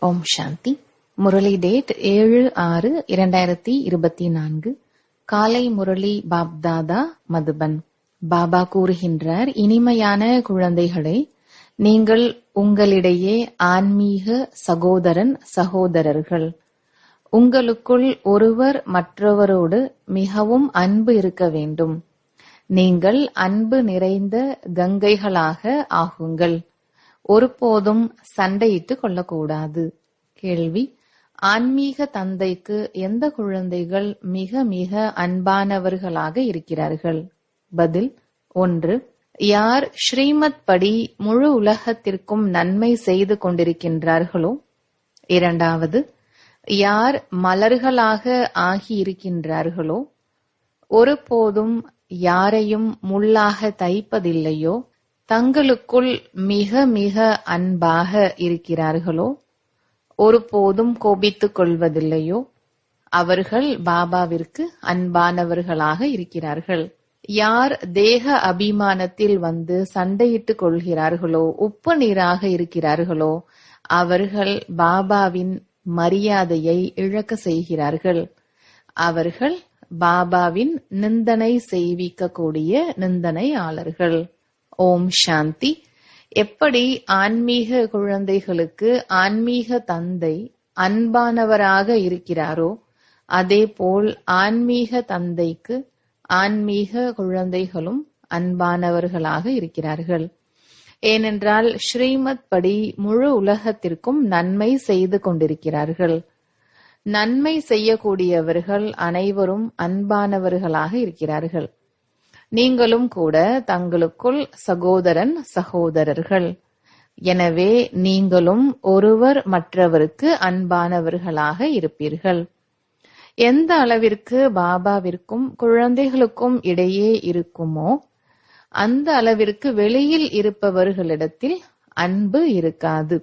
ஓம் சாந்தி. Murali date 7/6/2024. காலை முரளி பாப்தாதா மதுபன். பாபா கூறுகின்றார், இனிமையான குழந்தைகளே, நீங்கள் உங்களிடையே ஆன்மீக சகோதரன் சகோதரர்கள். உங்களுக்குள் ஒருவர் மற்றவரோடு மிகவும் அன்பு இருக்க வேண்டும். நீங்கள் அன்பு நிறைந்த கங்கைகளாக ஆகுங்கள். ஒருபோதும் சண்டையிட்டுக் கொள்ளக்கூடாது. கேள்வி: ஆன்மீக தந்தைக்கு எந்த குழந்தைகள் மிக மிக அன்பானவர்களாக இருக்கிறார்கள்? பதில்: 1. யார் ஸ்ரீமத் படி முழு உலகத்திற்கும் நன்மை செய்து கொண்டிருக்கின்றார்களோ. 2. யார் மலர்களாக ஆகியிருக்கின்றார்களோ, ஒருபோதும் யாரையும் முள்ளாக தைப்பதில்லையோ, தங்களுக்குள் மிக மிக அன்பாக இருக்கிறார்களோ, ஒருபோதும் கோபித்துக் கொள்வதில்லையோ, அவர்கள் பாபாவிற்கு அன்பானவர்களாக இருக்கிறார்கள். யார் தேக அபிமானத்தில் வந்து சண்டையிட்டுக் கொள்கிறார்களோ, உப்பு நீராக இருக்கிறார்களோ, அவர்கள் பாபாவின் மரியாதையை இழக்க செய்கிறார்கள். அவர்கள் பாபாவின் நிந்தனை செய்விக்கக்கூடிய நிந்தனையாளர்கள். ஓம் சாந்தி. எப்படி ஆன்மீக குழந்தைகளுக்கு ஆன்மீக தந்தை அன்பானவராக இருக்கிறாரோ, அதேபோல் ஆன்மீக தந்தைக்கு ஆன்மீக குழந்தைகளும் அன்பானவர்களாக இருக்கிறார்கள். ஏனென்றால் ஸ்ரீமத் படி முழு உலகத்திற்கும் நன்மை செய்து கொண்டிருக்கிறார்கள். நன்மை செய்யக்கூடியவர்கள் அனைவரும் அன்பானவர்களாக இருக்கிறார்கள். நீங்களும் கூட தங்களுக்குள் சகோதரன் சகோதரர்கள். எனவே நீங்களும் ஒருவர் மற்றவருக்கு அன்பானவர்களாக இருப்பீர்கள். எந்த அளவிற்கு பாபாவிற்கும் குழந்தைகளுக்கும் இடையே இருக்குமோ, அந்த அளவிற்கு வெளியில் இருப்பவர்களிடத்தில் அன்பு இருக்காது.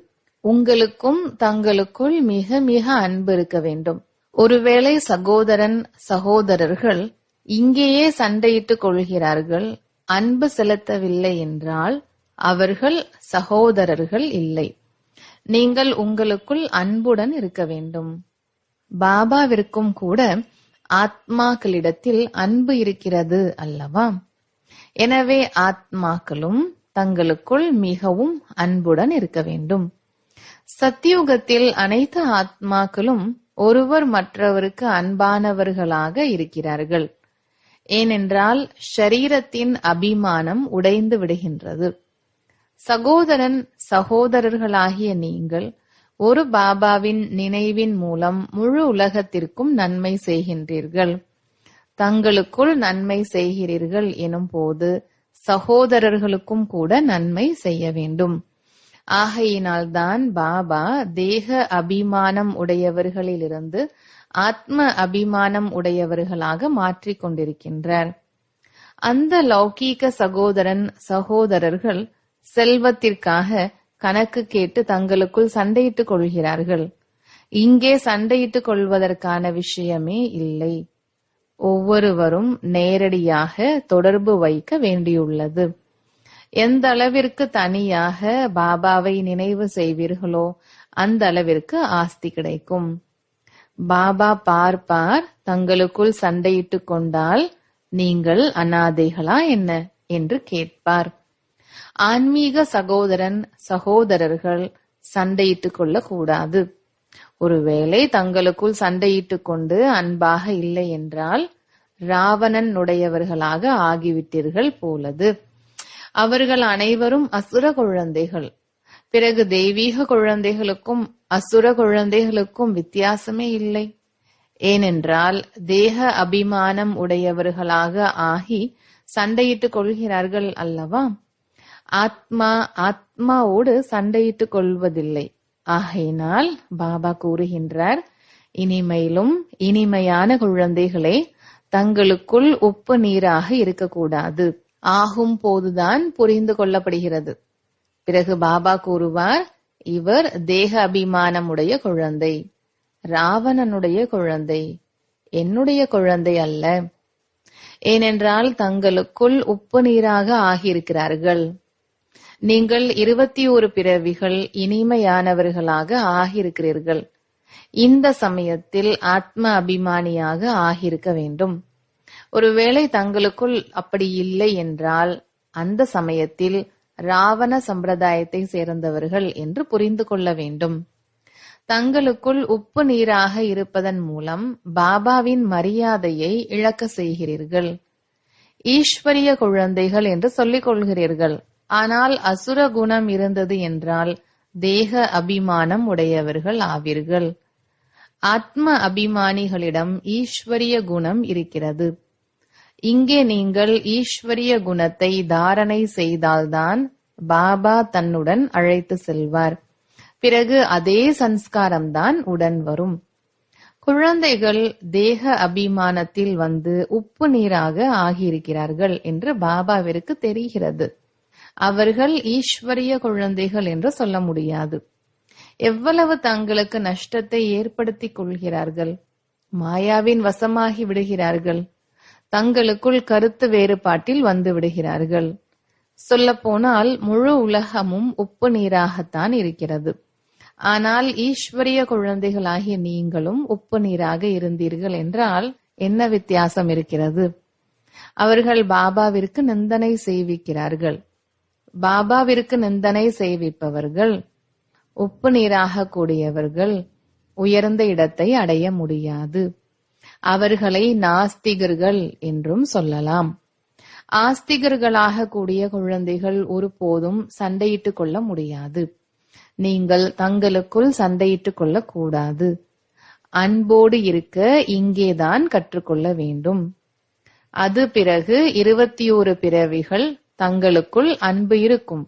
உங்களுக்கும் தங்களுக்குள் மிக மிக அன்பு இருக்க வேண்டும். ஒருவேளை சகோதரன் சகோதரர்கள் இங்கேயே சண்டையிட்டுக் கொள்கிறார்கள், அன்பு செலுத்தவில்லை என்றால் அவர்கள் சகோதரர்கள் இல்லை. நீங்கள் உங்களுக்குள் அன்புடன் இருக்க வேண்டும். பாபாவிற்கும் கூட ஆத்மாக்களிடத்தில் அன்பு இருக்கிறது அல்லவா? எனவே ஆத்மாக்களும் தங்களுக்குள் மிகவும் அன்புடன் இருக்க வேண்டும். சத்தியுகத்தில் அனைத்து ஆத்மாக்களும் ஒருவர் மற்றவருக்கு அன்பானவர்களாக இருக்கிறார்கள். ஏனென்றால் ஷரீரத்தின் அபிமானம் உடைந்து விடுகின்றது. சகோதரன் சகோதரர்களாகிய நீங்கள் ஒரு பாபாவின் நினைவின் மூலம் முழு உலகத்திற்கும் நன்மை செய்கின்றீர்கள். தங்களுக்குள் நன்மை செய்கிறீர்கள் எனும் போது சகோதரர்களுக்கும் கூட நன்மை செய்ய வேண்டும். ஆகையினால்தான் பாபா தேக அபிமானம் உடையவர்களிலிருந்து ஆத்ம அபிமானம் உடையவர்களாக மாற்றிக் கொண்டிருக்கின்றார். அந்த லௌகீக சகோதரன் சகோதரர்கள் செல்வத்திற்காக கணக்கு கேட்டு தங்களுக்குள் சண்டையிட்டுக் கொள்கிறார்கள். இங்கே சண்டையிட்டுக் கொள்வதற்கான விஷயமே இல்லை. ஒவ்வொருவரும் நேரடியாக தொடர்பு வைக்க வேண்டியுள்ளது. எந்த அளவிற்கு தனியாக பாபாவை நினைவு செய்வீர்களோ அந்த அளவிற்கு ஆஸ்தி கிடைக்கும். பாபா பார்ப்பார், தங்களுக்குள் சண்டையிட்டுக் கொண்டால் நீங்கள் அனாதைகளா என்ன என்று கேட்பார். ஆன்மீக சகோதரன் சகோதரர்கள் சண்டையிட்டுக் கொள்ளக்கூடாது. ஒருவேளை தங்களுக்குள் சண்டையிட்டுக் கொண்டு அன்பாக இல்லை என்றால் ராவணன் உடையவர்களாக ஆகிவிட்டீர்கள் போலது. அவர்கள் அனைவரும் அசுர குழந்தைகள். பிறகு தெய்வீக குழந்தைகளுக்கும் அசுர குழந்தைகளுக்கும் வித்தியாசமே இல்லை. ஏனென்றால் தேக அபிமானம் உடையவர்களாக ஆகி சண்டையிட்டுக் கொள்கிறார்கள் அல்லவா? ஆத்மா ஆத்மாவோடு சண்டையிட்டுக் கொள்வதில்லை. ஆகையினால் பாபா கூறுகின்றார், இனிமையிலும் இனிமையான குழந்தைகளே, தங்களுக்குள் உப்பு நீராக இருக்கக்கூடாது. ஆகும் போதுதான் புரிந்து கொள்ளப்படுகிறது. பிறகு பாபா கூறுவார், இவர் தேக அபிமானமுடைய குழந்தை, ராவணனுடைய குழந்தை, என்னுடைய குழந்தை அல்ல. ஏனென்றால் தங்களுக்குள் உப்பு நீராக ஆகியிருக்கிறார்கள். நீங்கள் 21 பிறவிகள் இனிமையானவர்களாக ஆகியிருக்கிறீர்கள். இந்த சமயத்தில் ஆத்ம அபிமானியாக ஆகியிருக்க வேண்டும். ஒருவேளை தங்களுக்குள் அப்படி இல்லை என்றால் அந்த சமயத்தில் ராவண சம்பிரதாயத்தை சேர்ந்தவர்கள் என்று புரிந்து கொள்ள வேண்டும். தங்களுக்குள் உப்பு நீராக இருப்பதன் மூலம் பாபாவின் மரியாதையை இழக்க செய்கிறீர்கள். ஈஸ்வரிய குழந்தைகள் என்று சொல்லிக் கொள்கிறீர்கள். ஆனால் அசுர குணம் இருந்தது என்றால் தேக அபிமானம் உடையவர்கள் ஆவீர்கள். ஆத்ம அபிமானிகளிடம் ஈஸ்வரிய குணம் இருக்கிறது. இங்கே நீங்கள் ஈஸ்வரிய குணத்தை தாரணை செய்தால்தான் பாபா தன்னுடன் அழைத்து செல்வார். பிறகு அதே சன்ஸ்காரம்தான் உடன் வரும். குழந்தைகள் தேக அபிமானத்தில் வந்து உப்பு நீராக ஆகியிருக்கிறார்கள் என்று பாபாவிற்கு தெரிகிறது. அவர்கள் ஈஸ்வரிய குழந்தைகள் என்று சொல்ல முடியாது. எவ்வளவு தங்களுக்கு நஷ்டத்தை ஏற்படுத்திக் கொள்கிறார்கள். மாயாவின் வசமாகி விடுகிறார்கள். தங்களுக்குள் கருத்து வேறுபாட்டில் வந்து விடுகிறார்கள். சொல்லப்போனால் முழு உலகமும் உப்பு நீராகத்தான் இருக்கிறது. ஆனால் ஈஸ்வரிய குழந்தைகளாகிய நீங்களும் உப்பு நீராக இருந்தீர்கள் என்றால் என்ன வித்தியாசம் இருக்கிறது? அவர்கள் பாபாவிற்கு நிந்தனை செய்விக்கிறார்கள். பாபாவிற்கு நிந்தனை செய்விப்பவர்கள் உப்பு நீராக கூடியவர்கள் உயர்ந்த இடத்தை அடைய முடியாது. அவர்களை நாஸ்திகர்கள் என்றும் சொல்லலாம். ஆஸ்திகர்களாக கூடிய குழந்தைகள் ஒருபோதும் சண்டையிட்டுக் கொள்ள முடியாது. நீங்கள் தங்களுக்குள் சண்டையிட்டுக் கொள்ள கூடாது. அன்போடு இருக்க இங்கேதான் கற்றுக்கொள்ள வேண்டும். அது பிறகு 21 பிறவிகள் தங்களுக்குள் அன்பு இருக்கும்.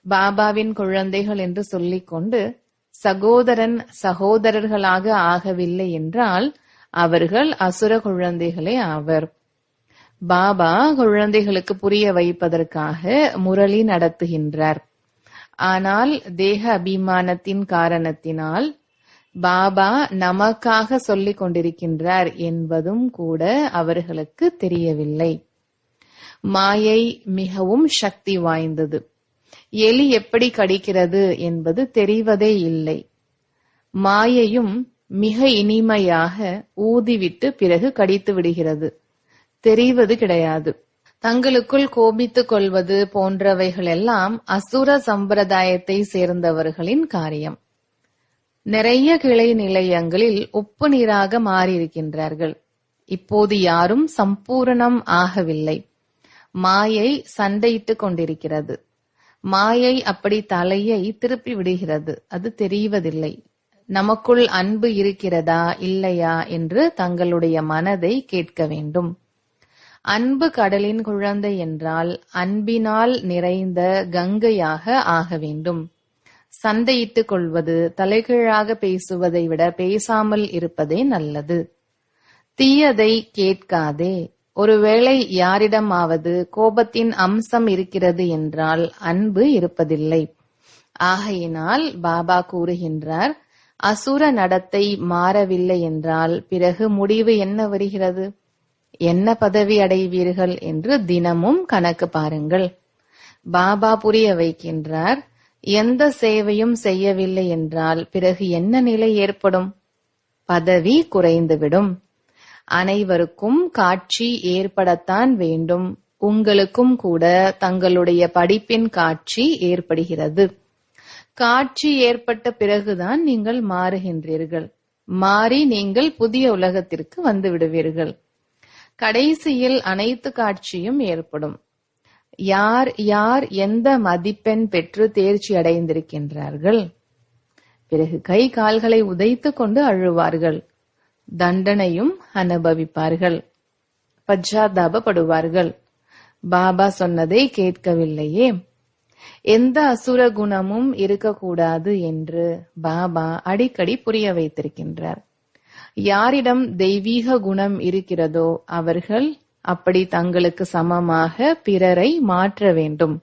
பாபாவின் குழந்தைகள் என்று சொல்லிக்கொண்டு சகோதரன் சகோதரர்களாக ஆகவில்லை என்றால் அவர்கள் அசுர குழந்தைகளே ஆவர். பாபா குழந்தைகளுக்கு புரிய வைப்பதற்காக முரளி நடத்துகின்றார். ஆனால் தேக அபிமானத்தின் காரணத்தினால் பாபா நமக்காக சொல்லிக் கொண்டிருக்கின்றார் என்பதும் கூட அவர்களுக்கு தெரியவில்லை. மாயை மிகவும் சக்தி வாய்ந்தது. எலி எப்படி கடிக்கிறது என்பது தெரிவதே இல்லை. மாயையும் மிக இனிமையாக ஊதிவிட்டு பிறகு கடித்து விடுகிறது. தெரிவது கிடையாது. தங்களுக்குள் கோபித்துக் கொள்வது போன்றவைகள் எல்லாம் அசுர சம்பிரதாயத்தை சேர்ந்தவர்களின் காரியம். நிறைய கிளை நிலையங்களில் உப்பு நீராக மாறியிருக்கின்றார்கள். இப்போது யாரும் சம்பூரணம் ஆகவில்லை. மாயை சண்டையிட்டுக் கொண்டிருக்கிறது. மாயை அப்படி தலையை திருப்பி விடுகிறது. அது தெரிவதில்லை. நமக்குள் அன்பு இருக்கிறதா இல்லையா என்று தங்களுடைய மனதை கேட்க வேண்டும். அன்பு கடலின் குழந்தை என்றால் அன்பினால் நிறைந்த கங்கையாக ஆக வேண்டும். சண்டையிட்டுக் கொள்வது, தலைகீழாக பேசுவதை விட பேசாமல் இருப்பதே நல்லது. தீயதை கேட்காதே. ஒருவேளை யாரிடமாவது கோபத்தின் அம்சம் இருக்கிறது என்றால் அன்பு இருப்பதில்லை. ஆகையினால் பாபா கூறுகின்றார், அசுர நடத்தை மாறவில்லை என்றால் பிறகு முடிவு என்ன வருகிறது? என்ன பதவி அடைவீர்கள் என்று தினமும் கணக்கு பாருங்கள். பாபா புரிய வைக்கின்றார், எந்த சேவையும் செய்யவில்லை என்றால் பிறகு என்ன நிலை ஏற்படும்? பதவி குறைந்துவிடும். அனைவருக்கும் காட்சி ஏற்படத்தான் வேண்டும். உங்களுக்கும் கூட தங்களுடைய படிப்பின் காட்சி ஏற்படுகிறது. காட்சி ஏற்பட்ட பிறகுதான் நீங்கள் மாறுகின்றீர்கள். மாறி நீங்கள் புதிய உலகத்திற்கு வந்து விடுவீர்கள். கடைசியில் அனைத்து காட்சியும் ஏற்படும். யார் யார் எந்த மதிப்பெண் பெற்று தேர்ச்சி அடைந்திருக்கின்றார்கள்? பிறகு கை கால்களை உதைத்துக் கொண்டு அழுவார்கள். தண்டனையும் அனுபவிப்பார்கள். பச்சாத்தாபப்படுவார்கள். பாபா சொன்னதை கேட்கவில்லையே. எந்த அசுர குணமும் இருக்கக்கூடாது என்று பாபா அடிக்கடி புரிய வைத்திருக்கின்றார். யாரிடம் தெய்வீக குணம் இருக்கிறதோ அவர்கள் அப்படி தங்களுக்கு சமமாக பிறரை மாற்ற வேண்டும்.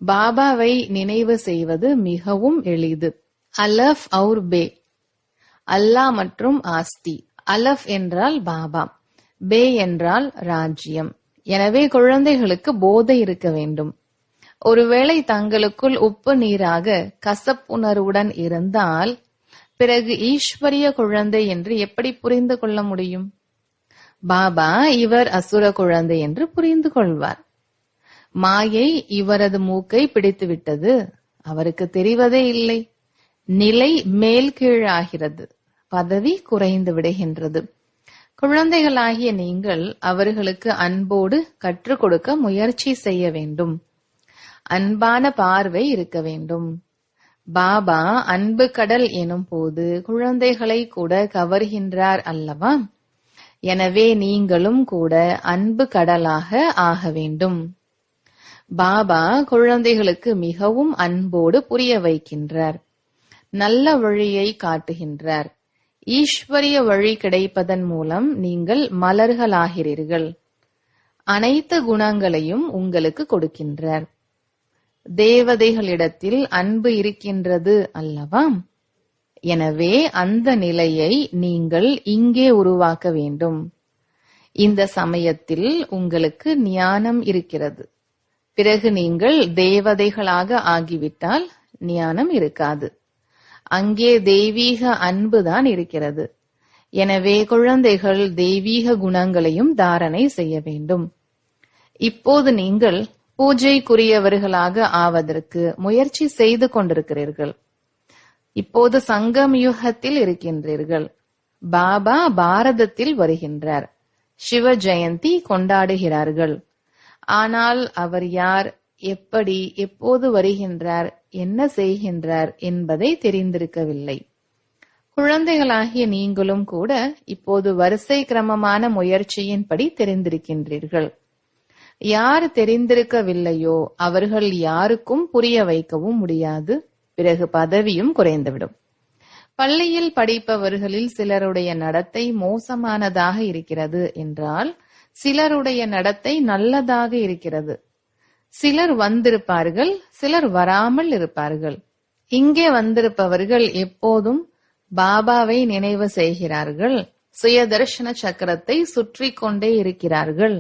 பாபாவை நினைவு செய்வது மிகவும் எளிது. அலஃப் அவுர் பே, அல்லாஹ் மற்றும் ஆஸ்தி. அலஃப் என்றால் பாபா, பே என்றால் ராஜ்யம். எனவே குழந்தைகளுக்கு போதை இருக்க வேண்டும். ஒருவேளை தங்களுக்குள் உப்பு நீராக கசப்புணர்வுடன் இருந்தால் பிறகு ஈஸ்வரிய குழந்தை என்று எப்படி புரிந்து கொள்ள முடியும்? பாபா இவர் அசுர குழந்தை என்று புரிந்து கொள்வார். மாயை இவரது மூக்கை பிடித்துவிட்டது, அவருக்கு தெரிவதே இல்லை. நிலை மேல் கீழாகிறது, பதவி குறைந்து விடுகின்றது. குழந்தைகளாகிய நீங்கள் அவர்களுக்கு அன்போடு கற்றுக் கொடுக்க முயற்சி செய்ய வேண்டும். அன்பான பார்வை இருக்க வேண்டும். பாபா அன்பு கடல் எனும் போது குழந்தைகளை கூட கவர்கின்றார் அல்லவா? எனவே நீங்களும் கூட அன்பு கடலாக ஆக வேண்டும். பாபா குழந்தைகளுக்கு மிகவும் அன்போடு புரிய வைக்கின்றார், நல்ல வழியை காட்டுகின்றார். ஈஸ்வரிய வழி கிடைப்பதன் மூலம் நீங்கள் மலர்களாகிறீர்கள். அனைத்து குணங்களையும் உங்களுக்கு கொடுக்கின்றார். தேவதைகளிடத்தில் அன்பு இருக்கின்றது அல்லவா? எனவே அந்த நிலையை நீங்கள் இங்கே உருவாக்க வேண்டும். இந்த சமயத்தில் உங்களுக்கு ஞானம் இருக்கிறது. பிறகு நீங்கள் தேவதைகளாக ஆகிவிட்டால் ஞானம் இருக்காது. அங்கே தெய்வீக அன்புதான் இருக்கிறது. எனவே குழந்தைகள் தெய்வீக குணங்களையும் தாரணை செய்ய வேண்டும். இப்போது நீங்கள் பூஜைக்குரியவர்களாக ஆவதற்கு முயற்சி செய்து கொண்டிருக்கிறீர்கள். இப்போது சங்கம் யுகத்தில் இருக்கின்றீர்கள். பாபா பாரதத்தில் வருகின்றார். சிவ ஜெயந்தி கொண்டாடுகிறார்கள். ஆனால் அவர் யார், எப்படி, எப்போது வருகின்றார், என்ன செய்கின்றார் என்பதை தெரிந்திருக்கவில்லை. குழந்தைகளாகிய நீங்களும் கூட இப்போது வரிசை கிரமமான முயற்சியின்படி தெரிந்திருக்கின்றீர்கள். யார் தெரிந்திருக்கவில்லையோ அவர்கள் யாருக்கும் புரிய வைக்கவும் முடியாது. பிறகு பதவியும் குறைந்துவிடும். பள்ளியில் படிப்பவர்களில் சிலருடைய நடத்தை மோசமானதாக இருக்கிறது என்றால் சிலருடைய நடத்தை நல்லதாக இருக்கிறது. சிலர் வந்திருப்பார்கள், சிலர் வராமல் இருப்பார்கள். இங்கே வந்திருப்பவர்கள் எப்போதும் பாபாவை நினைவு செய்கிறார்கள். சுயதர்ஷன சக்கரத்தை சுற்றி கொண்டே இருக்கிறார்கள்.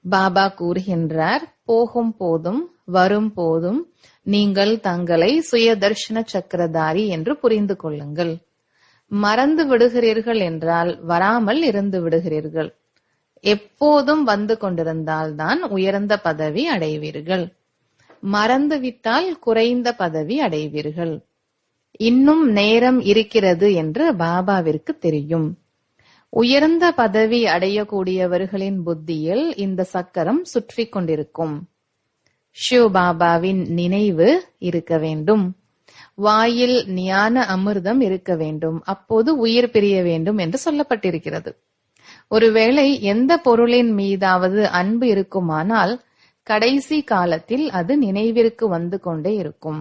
பாபா கூறுகின்றார், போகும் போதும் வரும் போதும் நீங்கள் தங்களை சுயதர்ஷன சக்கரதாரி என்று புரிந்து கொள்ளுங்கள். மறந்து விடுகிறீர்கள் என்றால் வராமல் இருந்து விடுகிறீர்கள். எப்போதும் வந்து கொண்டிருந்தால்தான் உயர்ந்த பதவி அடைவீர்கள். மறந்துவிட்டால் குறைந்த பதவி அடைவீர்கள். இன்னும் நேரம் இருக்கிறது என்று பாபாவிற்கு தெரியும். உயர்ந்த பதவி அடையக்கூடியவர்களின் புத்தியில் இந்த சக்கரம் சுற்றி கொண்டிருக்கும். சிவ் பாபாவின் நினைவு இருக்க வேண்டும். வாயில் ஞான அமிர்தம் இருக்க வேண்டும். அப்போது உயிர் பிரிய வேண்டும் என்று சொல்லப்பட்டிருக்கிறது. ஒருவேளை எந்த பொருளின் மீதாவது அன்பு இருக்குமானால் கடைசி காலத்தில் அது நினைவிற்கு வந்து கொண்டே இருக்கும்.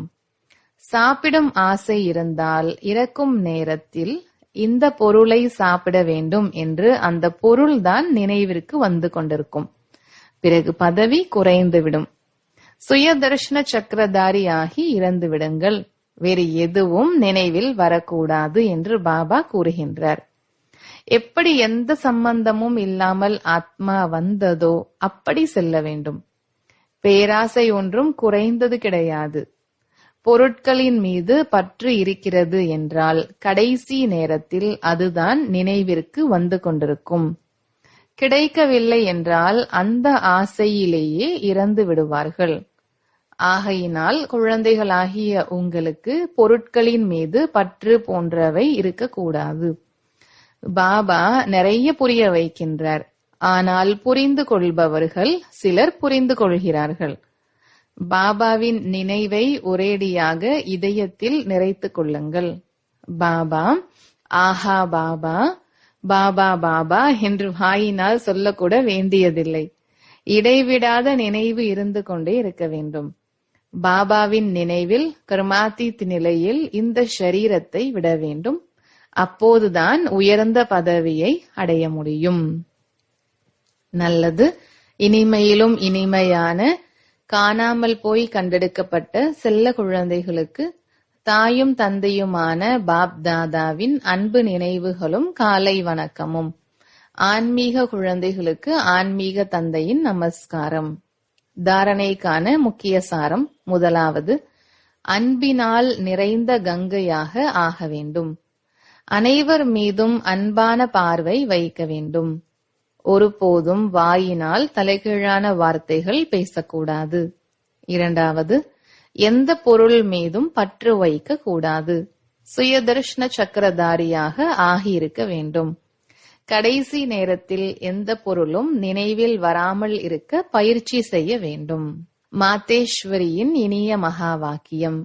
சாப்பிடும் ஆசை இருந்தால் இறக்கும் நேரத்தில் இந்த பொருளை சாப்பிட வேண்டும் என்று அந்த பொருள்தான் நினைவிற்கு வந்து கொண்டிருக்கும். பிறகு பதவி குறைந்துவிடும். சுயதர்ஷன சக்கரதாரி ஆகி இறந்து விடுங்கள். வேறு எதுவும் நினைவில் வரக்கூடாது என்று பாபா கூறுகின்றார். எப்படி எந்த சம்பந்தமும் இல்லாமல் ஆத்மா வந்ததோ அப்படி செல்ல வேண்டும். பேராசை ஒன்றும் குறைந்தது கிடையாது. பொருட்களின் மீது பற்று இருக்கிறது என்றால் கடைசி நேரத்தில் அதுதான் நினைவிற்கு வந்து கொண்டிருக்கும். கிடைக்கவில்லை என்றால் அந்த ஆசையிலேயே இறந்து விடுவார்கள். ஆகையினால் குழந்தைகளாகிய உங்களுக்கு பொருட்களின் மீது பற்று போன்றவை இருக்கக்கூடாது. பாபா நிறைய புரிய வைக்கின்றார். ஆனால் புரிந்து கொள்பவர்கள் சிலர் புரிந்து கொள்கிறார்கள். பாபாவின் நினைவை ஒரேடியாக இதயத்தில் நிறைத்துக் கொள்ளுங்கள். பாபா, ஆஹா பாபா, பாபா பாபா என்று வாயினால் சொல்லக்கூட வேண்டியதில்லை. இடைவிடாத நினைவு இருந்து கொண்டே இருக்க வேண்டும். பாபாவின் நினைவில் கர்மாத்தீத் நிலையில் இந்த ஷரீரத்தை விட வேண்டும். அப்போதுதான் உயர்ந்த பதவியை அடைய முடியும். நல்லது. இனிமையிலும் இனிமையான காணாமல் போய் கண்டெடுக்கப்பட்ட செல்ல குழந்தைகளுக்கு தாயும் தந்தையுமான பாப் தாதாவின் அன்பு நினைவுகளும் காலை வணக்கமும். ஆன்மீக குழந்தைகளுக்கு ஆன்மீக தந்தையின் நமஸ்காரம். தாரணைக்கான முக்கிய சாரம்: முதலாவது, அன்பினால் நிறைந்த கங்கையாக ஆக வேண்டும். அனைவர் மீதும் அன்பான பார்வை வைக்க வேண்டும். ஒருபோதும் வாயினால் தலைகீழான வார்த்தைகள் பேசக்கூடாது. இரண்டாவது, எந்த பொருள் மீதும் பற்று வைக்க கூடாது. சுயதர்ஷன சக்கரதாரியாக ஆகியிருக்க வேண்டும். கடைசி நேரத்தில் எந்த பொருளும் நினைவில் வராமல் இருக்க பயிற்சி செய்ய வேண்டும். மாதேஸ்வரியின் இனிய மகா வாக்கியம்: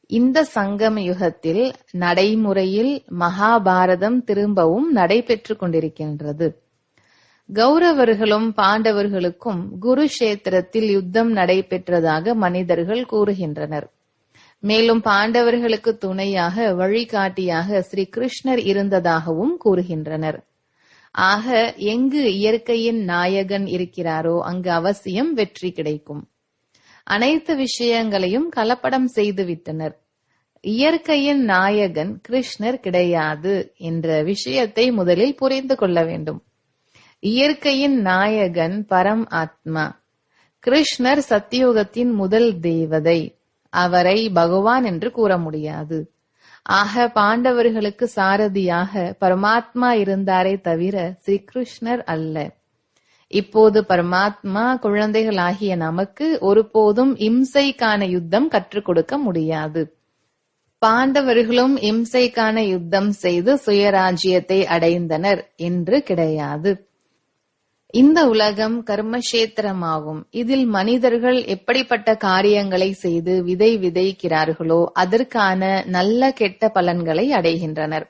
இந்த சங்கம யுகத்தில் நடைமுறையில் மகாபாரதம் திரும்பவும் நடைபெற்று கொண்டிருக்கின்றது. கௌரவர்களும் பாண்டவர்களுக்கும் குருஷேத்திரத்தில் யுத்தம் நடைபெற்றதாக மனிதர்கள் கூறுகின்றனர். மேலும் பாண்டவர்களுக்கு துணையாக வழிகாட்டியாக ஸ்ரீ கிருஷ்ணர் இருந்ததாகவும் கூறுகின்றனர். ஆக எங்கு இயற்கையின் நாயகன் இருக்கிறாரோ அங்கு அவசியம் வெற்றி கிடைக்கும். அனைத்து விஷயங்களையும் கலப்படம் செய்துவிட்டனர். இயற்கையின் நாயகன் கிருஷ்ணர் கிடையாது என்ற விஷயத்தை முதலில் புரிந்து கொள்ள வேண்டும். இயற்கையின் நாயகன் பரம் ஆத்மா. கிருஷ்ணர் சத்தியுகத்தின் முதல் தேவதை. அவரை பகவான் என்று கூற முடியாது. ஆக பாண்டவர்களுக்கு சாரதியாக பரமாத்மா இருந்தாரே தவிர ஸ்ரீகிருஷ்ணர் அல்ல. இப்போது பரமாத்மா குழந்தைகளாகிய நமக்கு ஒருபோதும் இம்சைக்கான யுத்தம் கற்றுக் கொடுக்க முடியாது. பாண்டவர்களும் இம்சைக்கான யுத்தம் செய்து சுயராஜ்யத்தை அடைந்தனர் என்று கிடையாது. இந்த உலகம் கர்மக்ஷேத்திரமாகும். இதில் மனிதர்கள் எப்படிப்பட்ட காரியங்களை செய்து விதை விதைக்கிறார்களோ அதற்கான நல்ல கெட்ட பலன்களை அடைகின்றனர்.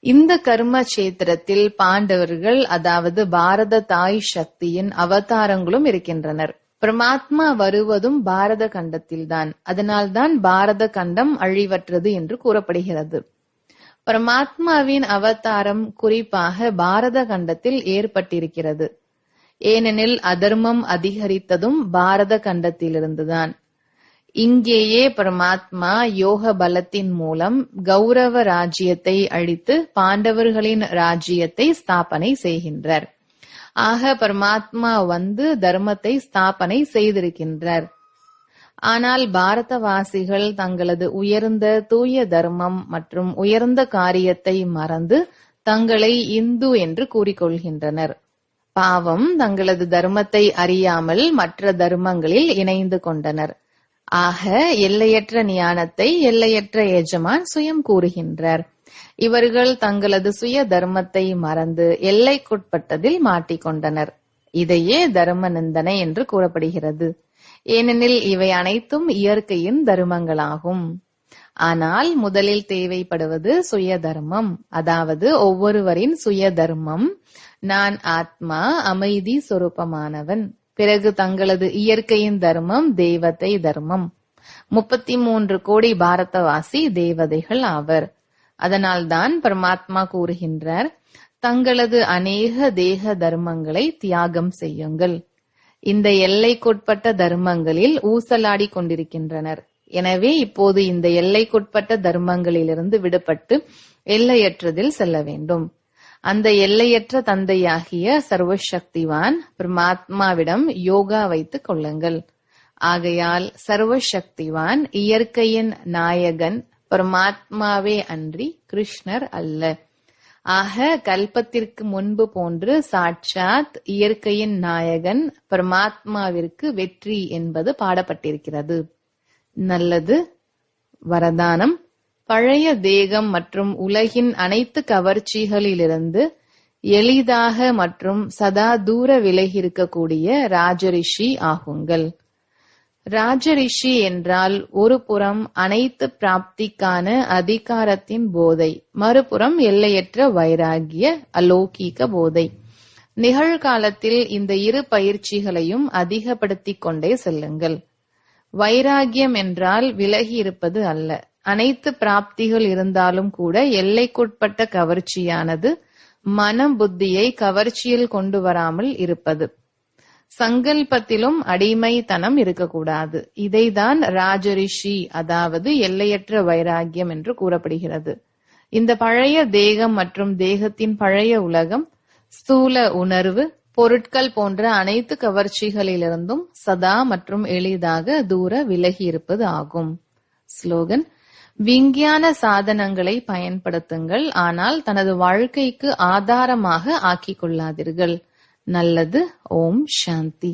இந்த கர்ம கஷேத்திரத்தில் பாண்டவர்கள், அதாவது பாரத தாய் சக்தியின் அவதாரங்களும் இருக்கின்றனர். பரமாத்மா வருவதும் பாரத கண்டத்தில்தான். அதனால்தான் பாரத கண்டம் அழிவற்றது என்று கூறப்படுகிறது. பரமாத்மாவின் அவதாரம் குறிப்பாக பாரத கண்டத்தில் ஏற்பட்டிருக்கிறது. ஏனெனில் அதர்மம் அதிகரித்ததும் பாரத கண்டத்திலிருந்துதான். இங்கேயே பரமாத்மா யோக பலத்தின் மூலம் கௌரவ ராஜ்யத்தை அழித்து பாண்டவர்களின் ராஜ்யத்தை ஸ்தாபனை செய்கின்றார். ஆக பரமாத்மா வந்து தர்மத்தை ஸ்தாபனை செய்திருக்கின்றார். ஆனால் பாரதவாசிகள் தங்களது உயர்ந்த தூய தர்மம் மற்றும் உயர்ந்த காரியத்தை மறந்து தங்களை இந்து என்று கூறிக்கொள்கின்றனர். பாவம், தங்களது தர்மத்தை அறியாமல் மற்ற தர்மங்களில் இணைந்து கொண்டனர். ஆக எல்லையற்ற ஞானத்தை எல்லையற்ற எஜமான் சுயம் கூறுகின்றார். இவர்கள் தங்களது சுய தர்மத்தை மறந்து எல்லைக்குட்பட்டதில் மாட்டிக்கொண்டனர். இதையே தர்ம நிந்தனை என்று கூறப்படுகிறது. ஏனெனில் இவை அனைத்தும் இயற்கையின் தர்மங்களாகும். ஆனால் முதலில் தேவைப்படுவது சுய தர்மம், அதாவது ஒவ்வொருவரின் சுய தர்மம். நான் ஆத்மா, அமைதி சொரூபமானவன். பிறகு தங்களது இயற்கையின் தர்மம் தேவதை தர்மம். 33 கோடி பாரதவாசி தேவதைகள் ஆவர். அதனால்தான் பரமாத்மா கூறுகின்றார், தங்களது அநேக தேக தர்மங்களை தியாகம் செய்யுங்கள். இந்த எல்லைக்குட்பட்ட தர்மங்களில் ஊசலாடி கொண்டிருக்கின்றனர். எனவே இப்போது இந்த எல்லைக்குட்பட்ட தர்மங்களிலிருந்து விடுபட்டு எல்லையற்றதில் செல்ல வேண்டும். அந்த எல்லையற்ற தந்தையாகிய சர்வசக்திவான் பரமாத்மாவிடம் யோகா வைத்துக் கொள்ளுங்கள். ஆகையால் சர்வசக்திவான் இயற்கையின் நாயகன் பரமாத்மாவே அன்றி கிருஷ்ணர் அல்ல. ஆக கல்பத்திற்கு முன்பு போன்று சாட்சாத் இயற்கையின் நாயகன் பரமாத்மாவிற்கு வெற்றி என்பது பாடப்பட்டிருக்கிறது. நல்லது. வரதானம்: பழைய தேகம் மற்றும் உலகின் அனைத்து கவர்ச்சிகளிலிருந்து எளிதாக மற்றும் சதா தூர விலகி இருக்கக்கூடிய ராஜரிஷி ஆகுங்கள். ராஜரிஷி என்றால் ஒரு புறம் அனைத்து பிராப்திக்கான அதிகாரத்தின் போதை, மறுபுறம் எல்லையற்ற வைராகிய அலௌகீக போதை. நிகழ்காலத்தில் இந்த இரு பயிற்சிகளையும் அதிகப்படுத்திக் கொண்டே செல்லுங்கள். வைராகியம் என்றால் விலகி இருப்பது அல்ல. அனைத்து பிராப்திகள் இருந்தாலும் கூட எல்லைக்குட்பட்ட கவர்ச்சியானது மனம் புத்தியை கவர்ச்சியில் கொண்டு வராமல் இருப்பது. சங்கல்பத்திலும் அடிமைத்தனம் இருக்கக்கூடாது. இதைதான் ராஜரிஷி, அதாவது எல்லையற்ற வைராகியம் என்று கூறப்படுகிறது. இந்த பழைய தேகம் மற்றும் தேகத்தின் பழைய உலகம், ஸ்தூல உணர்வு, பொருட்கள் போன்ற அனைத்து கவர்ச்சிகளிலிருந்தும் சதா மற்றும் எளிதாக தூர விலகி இருப்பது ஆகும். ஸ்லோகன்: விஞ்ஞான சாதனங்களை பயன்படுத்துங்கள், ஆனால் தனது வாழ்க்கைக்கு ஆதாரமாக ஆக்கிக் கொள்ளாதீர்கள். நல்லது. ஓம் சாந்தி.